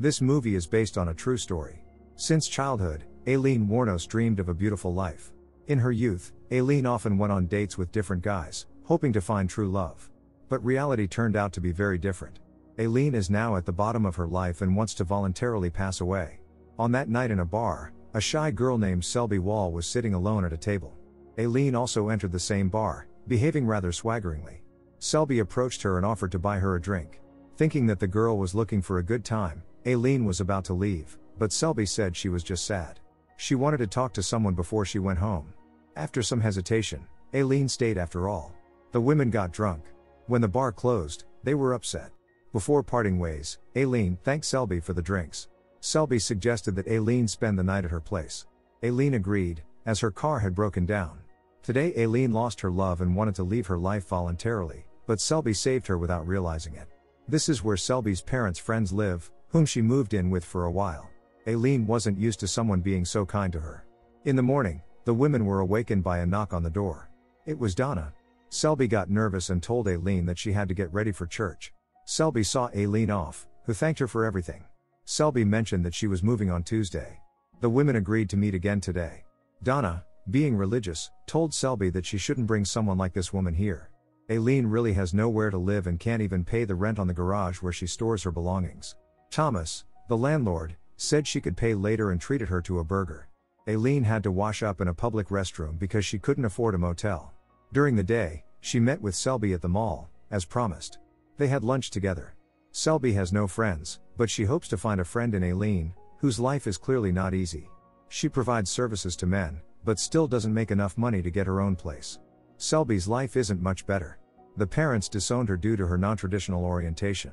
This movie is based on a true story. Since childhood, Aileen Wuornos dreamed of a beautiful life. In her youth, Aileen often went on dates with different guys, hoping to find true love. But reality turned out to be very different. Aileen is now at the bottom of her life and wants to voluntarily pass away. On that night in a bar, a shy girl named Selby Wall was sitting alone at a table. Aileen also entered the same bar, behaving rather swaggeringly. Selby approached her and offered to buy her a drink. Thinking that the girl was looking for a good time, Aileen was about to leave, but Selby said she was just sad. She wanted to talk to someone before she went home. After some hesitation, Aileen stayed after all. The women got drunk. When the bar closed, they were upset. Before parting ways, Aileen thanked Selby for the drinks. Selby suggested that Aileen spend the night at her place. Aileen agreed, as her car had broken down. Today Aileen lost her love and wanted to leave her life voluntarily, but Selby saved her without realizing it. This is where Selby's parents' friends live, whom she moved in with for a while. Aileen wasn't used to someone being so kind to her. In the morning, the women were awakened by a knock on the door. It was Donna. Selby got nervous and told Aileen that she had to get ready for church. Selby saw Aileen off, who thanked her for everything. Selby mentioned that she was moving on Tuesday. The women agreed to meet again today. Donna, being religious, told Selby that she shouldn't bring someone like this woman here. Aileen really has nowhere to live and can't even pay the rent on the garage where she stores her belongings. Thomas, the landlord, said she could pay later and treated her to a burger. Aileen had to wash up in a public restroom because she couldn't afford a motel. During the day, she met with Selby at the mall, as promised. They had lunch together. Selby has no friends, but she hopes to find a friend in Aileen, whose life is clearly not easy. She provides services to men, but still doesn't make enough money to get her own place. Selby's life isn't much better. The parents disowned her due to her non-traditional orientation.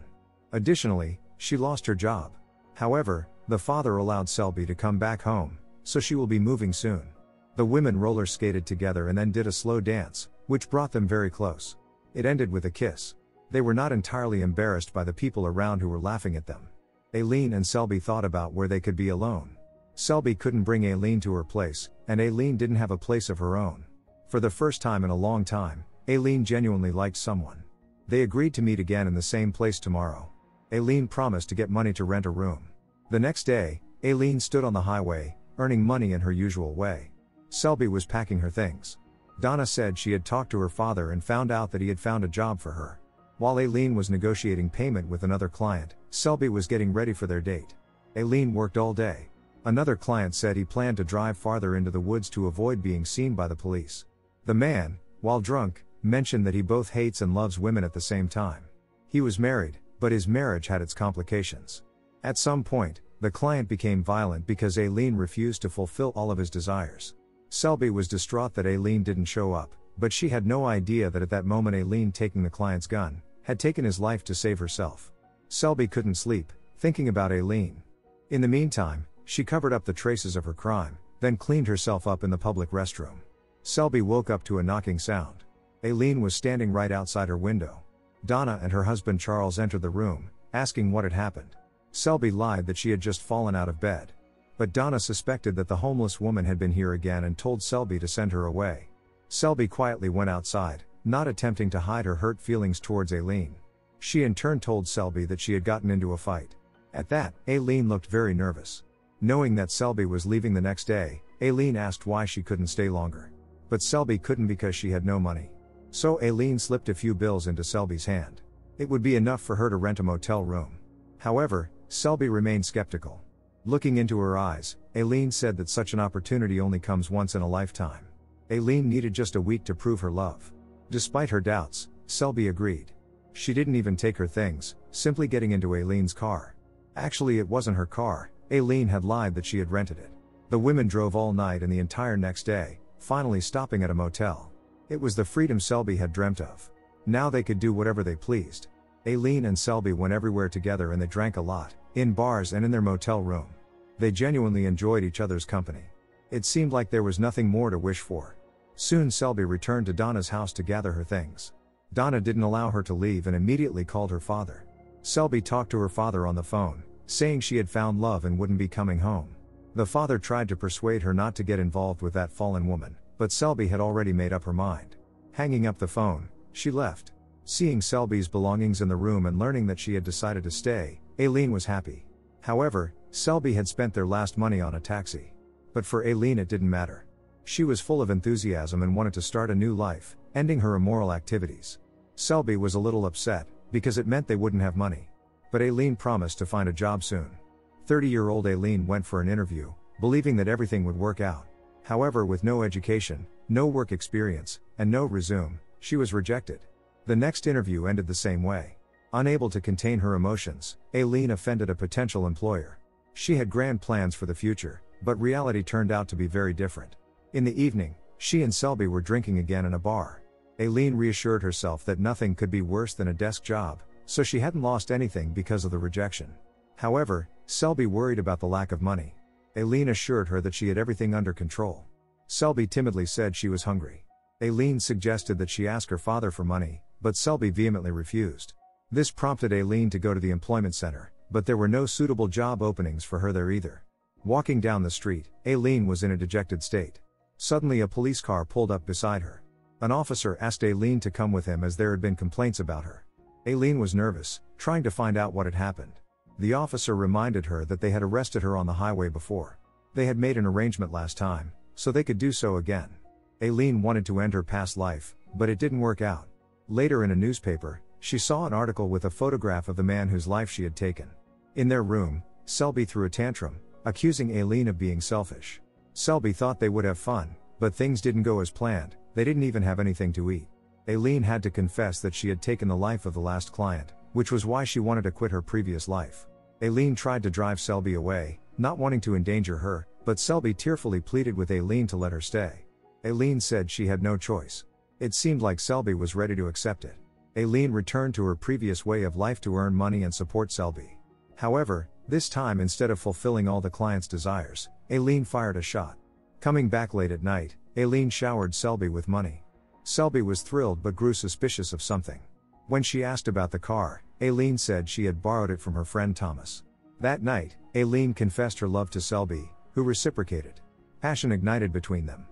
Additionally, she lost her job. However, the father allowed Selby to come back home, so she will be moving soon. The women roller skated together and then did a slow dance, which brought them very close. It ended with a kiss. They were not entirely embarrassed by the people around who were laughing at them. Aileen and Selby thought about where they could be alone. Selby couldn't bring Aileen to her place, and Aileen didn't have a place of her own. For the first time in a long time, Aileen genuinely liked someone. They agreed to meet again in the same place tomorrow. Aileen promised to get money to rent a room. The next day, Aileen stood on the highway, earning money in her usual way. Selby was packing her things. Donna said she had talked to her father and found out that he had found a job for her. While Aileen was negotiating payment with another client, Selby was getting ready for their date. Aileen worked all day. Another client said he planned to drive farther into the woods to avoid being seen by the police. The man, while drunk, mentioned that he both hates and loves women at the same time. He was married, but his marriage had its complications. At some point, the client became violent because Aileen refused to fulfill all of his desires. Selby was distraught that Aileen didn't show up, but she had no idea that at that moment Aileen, taking the client's gun, had taken his life to save herself. Selby couldn't sleep, thinking about Aileen. In the meantime, she covered up the traces of her crime, then cleaned herself up in the public restroom. Selby woke up to a knocking sound. Aileen was standing right outside her window. Donna and her husband Charles entered the room, asking what had happened. Selby lied that she had just fallen out of bed. But Donna suspected that the homeless woman had been here again and told Selby to send her away. Selby quietly went outside, not attempting to hide her hurt feelings towards Aileen. She in turn told Selby that she had gotten into a fight. At that, Aileen looked very nervous. Knowing that Selby was leaving the next day, Aileen asked why she couldn't stay longer. But Selby couldn't because she had no money. So Aileen slipped a few bills into Selby's hand. It would be enough for her to rent a motel room. However, Selby remained skeptical. Looking into her eyes, Aileen said that such an opportunity only comes once in a lifetime. Aileen needed just a week to prove her love. Despite her doubts, Selby agreed. She didn't even take her things, simply getting into Aileen's car. Actually, it wasn't her car. Aileen had lied that she had rented it. The women drove all night and the entire next day, finally stopping at a motel. It was the freedom Selby had dreamt of. Now they could do whatever they pleased. Aileen and Selby went everywhere together and they drank a lot, in bars and in their motel room. They genuinely enjoyed each other's company. It seemed like there was nothing more to wish for. Soon Selby returned to Donna's house to gather her things. Donna didn't allow her to leave and immediately called her father. Selby talked to her father on the phone, saying she had found love and wouldn't be coming home. The father tried to persuade her not to get involved with that fallen woman, but Selby had already made up her mind. Hanging up the phone, she left. Seeing Selby's belongings in the room and learning that she had decided to stay, Aileen was happy. However, Selby had spent their last money on a taxi. But for Aileen it didn't matter. She was full of enthusiasm and wanted to start a new life, ending her immoral activities. Selby was a little upset, because it meant they wouldn't have money. But Aileen promised to find a job soon. 30-year-old Aileen went for an interview, believing that everything would work out. However, with no education, no work experience, and no resume, she was rejected. The next interview ended the same way. Unable to contain her emotions, Aileen offended a potential employer. She had grand plans for the future, but reality turned out to be very different. In the evening, she and Selby were drinking again in a bar. Aileen reassured herself that nothing could be worse than a desk job, so she hadn't lost anything because of the rejection. However, Selby worried about the lack of money. Aileen assured her that she had everything under control. Selby timidly said she was hungry. Aileen suggested that she ask her father for money, but Selby vehemently refused. This prompted Aileen to go to the employment center, but there were no suitable job openings for her there either. Walking down the street, Aileen was in a dejected state. Suddenly a police car pulled up beside her. An officer asked Aileen to come with him as there had been complaints about her. Aileen was nervous, trying to find out what had happened. The officer reminded her that they had arrested her on the highway before. They had made an arrangement last time, so they could do so again. Aileen wanted to end her past life, but it didn't work out. Later in a newspaper, she saw an article with a photograph of the man whose life she had taken. In their room, Selby threw a tantrum, accusing Aileen of being selfish. Selby thought they would have fun, but things didn't go as planned. They didn't even have anything to eat. Aileen had to confess that she had taken the life of the last client, which was why she wanted to quit her previous life. Aileen tried to drive Selby away, not wanting to endanger her, but Selby tearfully pleaded with Aileen to let her stay. Aileen said she had no choice. It seemed like Selby was ready to accept it. Aileen returned to her previous way of life to earn money and support Selby. However, this time instead of fulfilling all the client's desires, Aileen fired a shot. Coming back late at night, Aileen showered Selby with money. Selby was thrilled but grew suspicious of something. When she asked about the car, Aileen said she had borrowed it from her friend Thomas. That night, Aileen confessed her love to Selby, who reciprocated. Passion ignited between them.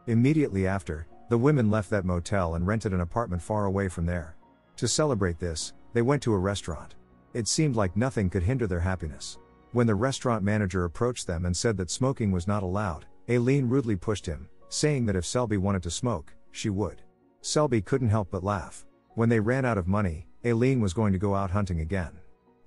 Immediately after, the women left that motel and rented an apartment far away from there. To celebrate this, they went to a restaurant. It seemed like nothing could hinder their happiness. When the restaurant manager approached them and said that smoking was not allowed, Aileen rudely pushed him, saying that if Selby wanted to smoke, she would. Selby couldn't help but laugh. When they ran out of money, Aileen was going to go out hunting again.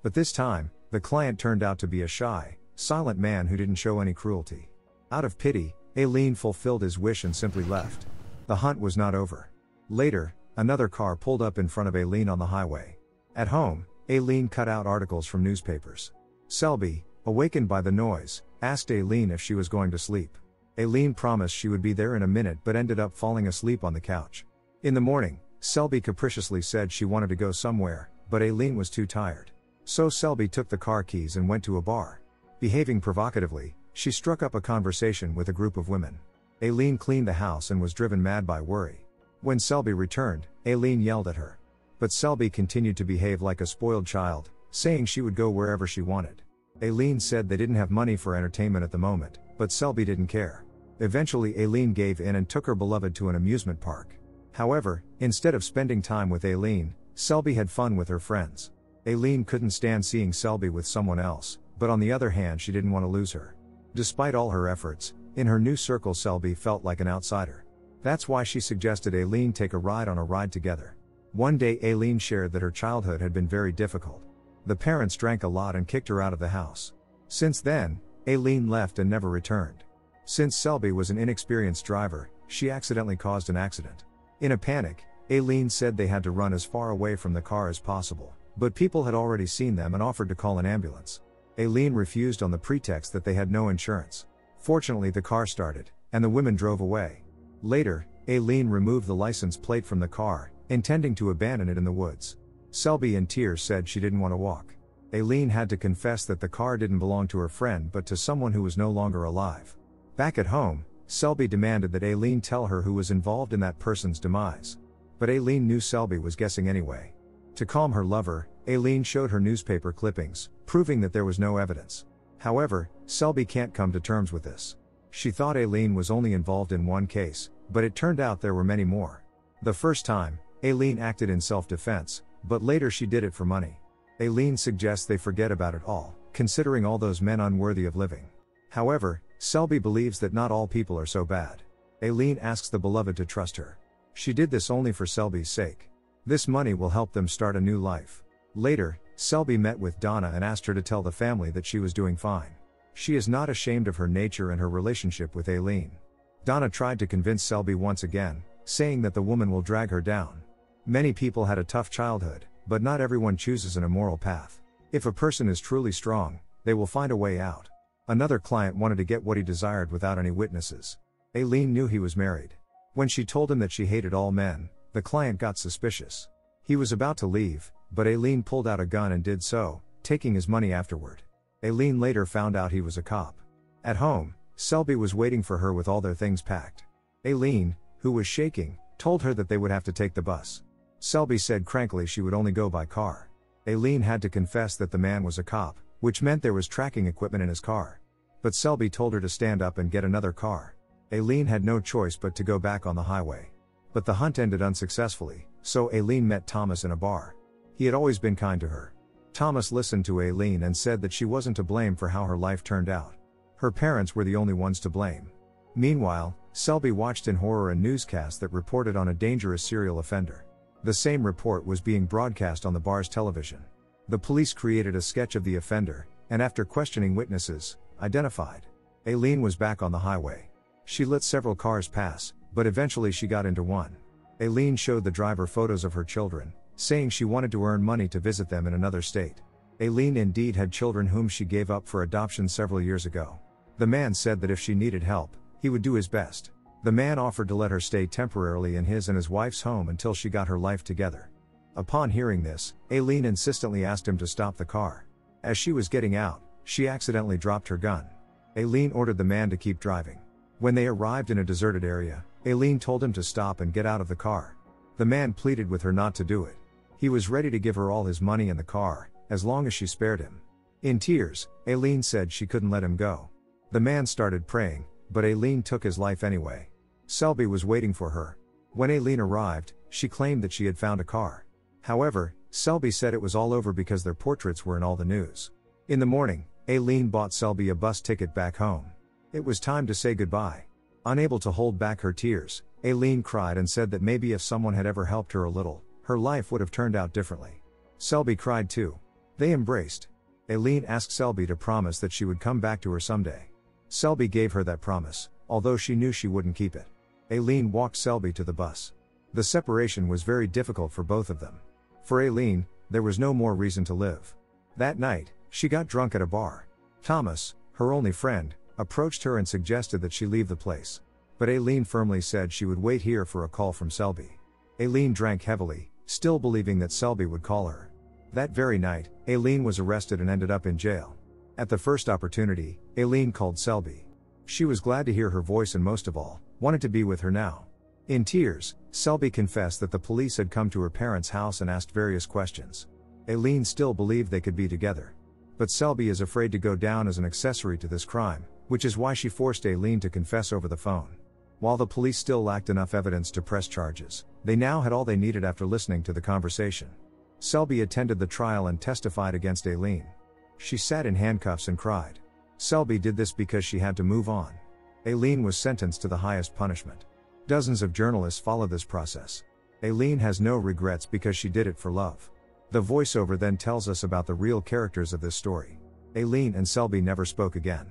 But this time, the client turned out to be a shy, silent man who didn't show any cruelty. Out of pity, Aileen fulfilled his wish and simply left. The hunt was not over. Later, another car pulled up in front of Aileen on the highway. At home, Aileen cut out articles from newspapers. Selby, awakened by the noise, asked Aileen if she was going to sleep. Aileen promised she would be there in a minute but ended up falling asleep on the couch. In the morning, Selby capriciously said she wanted to go somewhere, but Aileen was too tired. So Selby took the car keys and went to a bar. Behaving provocatively, she struck up a conversation with a group of women. Aileen cleaned the house and was driven mad by worry. When Selby returned, Aileen yelled at her. But Selby continued to behave like a spoiled child, saying she would go wherever she wanted. Aileen said they didn't have money for entertainment at the moment, but Selby didn't care. Eventually Aileen gave in and took her beloved to an amusement park. However, instead of spending time with Aileen, Selby had fun with her friends. Aileen couldn't stand seeing Selby with someone else, but on the other hand she didn't want to lose her. Despite all her efforts, in her new circle Selby felt like an outsider. That's why she suggested Aileen take a ride together. One day Aileen shared that her childhood had been very difficult. The parents drank a lot and kicked her out of the house. Since then, Aileen left and never returned. Since Selby was an inexperienced driver, she accidentally caused an accident. In a panic, Aileen said they had to run as far away from the car as possible, but people had already seen them and offered to call an ambulance. Aileen refused on the pretext that they had no insurance. Fortunately the car started, and the women drove away. Later, Aileen removed the license plate from the car, intending to abandon it in the woods. Selby in tears said she didn't want to walk. Aileen had to confess that the car didn't belong to her friend but to someone who was no longer alive. Back at home, Selby demanded that Aileen tell her who was involved in that person's demise. But Aileen knew Selby was guessing anyway. To calm her lover, Aileen showed her newspaper clippings, proving that there was no evidence. However, Selby can't come to terms with this. She thought Aileen was only involved in one case, but it turned out there were many more. The first time, Aileen acted in self-defense, but later she did it for money. Aileen suggests they forget about it all, considering all those men unworthy of living. However, Selby believes that not all people are so bad. Aileen asks the beloved to trust her. She did this only for Selby's sake. This money will help them start a new life. Later, Selby met with Donna and asked her to tell the family that she was doing fine. She is not ashamed of her nature and her relationship with Aileen. Donna tried to convince Selby once again, saying that the woman will drag her down. Many people had a tough childhood, but not everyone chooses an immoral path. If a person is truly strong, they will find a way out. Another client wanted to get what he desired without any witnesses. Aileen knew he was married. When she told him that she hated all men, the client got suspicious. He was about to leave, but Aileen pulled out a gun and did so, taking his money afterward. Aileen later found out he was a cop. At home, Selby was waiting for her with all their things packed. Aileen, who was shaking, told her that they would have to take the bus. Selby said crankily she would only go by car. Aileen had to confess that the man was a cop, which meant there was tracking equipment in his car. But Selby told her to stand up and get another car. Aileen had no choice but to go back on the highway. But the hunt ended unsuccessfully, so Aileen met Thomas in a bar. He had always been kind to her. Thomas listened to Aileen and said that she wasn't to blame for how her life turned out. Her parents were the only ones to blame. Meanwhile, Selby watched in horror a newscast that reported on a dangerous serial offender. The same report was being broadcast on the bar's television. The police created a sketch of the offender, and after questioning witnesses, identified. Aileen was back on the highway. She let several cars pass, but eventually she got into one. Aileen showed the driver photos of her children, saying she wanted to earn money to visit them in another state. Aileen indeed had children whom she gave up for adoption several years ago. The man said that if she needed help, he would do his best. The man offered to let her stay temporarily in his and his wife's home until she got her life together. Upon hearing this, Aileen insistently asked him to stop the car. As she was getting out, she accidentally dropped her gun. Aileen ordered the man to keep driving. When they arrived in a deserted area, Aileen told him to stop and get out of the car. The man pleaded with her not to do it. He was ready to give her all his money in the car, as long as she spared him. In tears, Aileen said she couldn't let him go. The man started praying, but Aileen took his life anyway. Selby was waiting for her. When Aileen arrived, she claimed that she had found a car. However, Selby said it was all over because their portraits were in all the news. In the morning, Aileen bought Selby a bus ticket back home. It was time to say goodbye. Unable to hold back her tears, Aileen cried and said that maybe if someone had ever helped her a little, her life would have turned out differently. Selby cried too. They embraced. Aileen asked Selby to promise that she would come back to her someday. Selby gave her that promise, although she knew she wouldn't keep it. Aileen walked Selby to the bus. The separation was very difficult for both of them. For Aileen, there was no more reason to live. That night, she got drunk at a bar. Thomas, her only friend, approached her and suggested that she leave the place. But Aileen firmly said she would wait here for a call from Selby. Aileen drank heavily, still believing that Selby would call her. That very night, Aileen was arrested and ended up in jail. At the first opportunity, Aileen called Selby. She was glad to hear her voice and most of all, wanted to be with her now. In tears, Selby confessed that the police had come to her parents' house and asked various questions. Aileen still believed they could be together. But Selby is afraid to go down as an accessory to this crime, which is why she forced Aileen to confess over the phone. While the police still lacked enough evidence to press charges, they now had all they needed after listening to the conversation. Selby attended the trial and testified against Aileen. She sat in handcuffs and cried. Selby did this because she had to move on. Aileen was sentenced to the highest punishment. Dozens of journalists followed this process. Aileen has no regrets because she did it for love. The voiceover then tells us about the real characters of this story. Aileen and Selby never spoke again.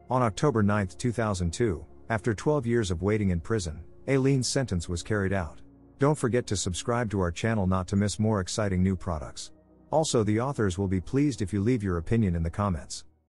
On October 9, 2002, after 12 years of waiting in prison, Aileen's sentence was carried out. Don't forget to subscribe to our channel not to miss more exciting new products. Also, the authors will be pleased if you leave your opinion in the comments.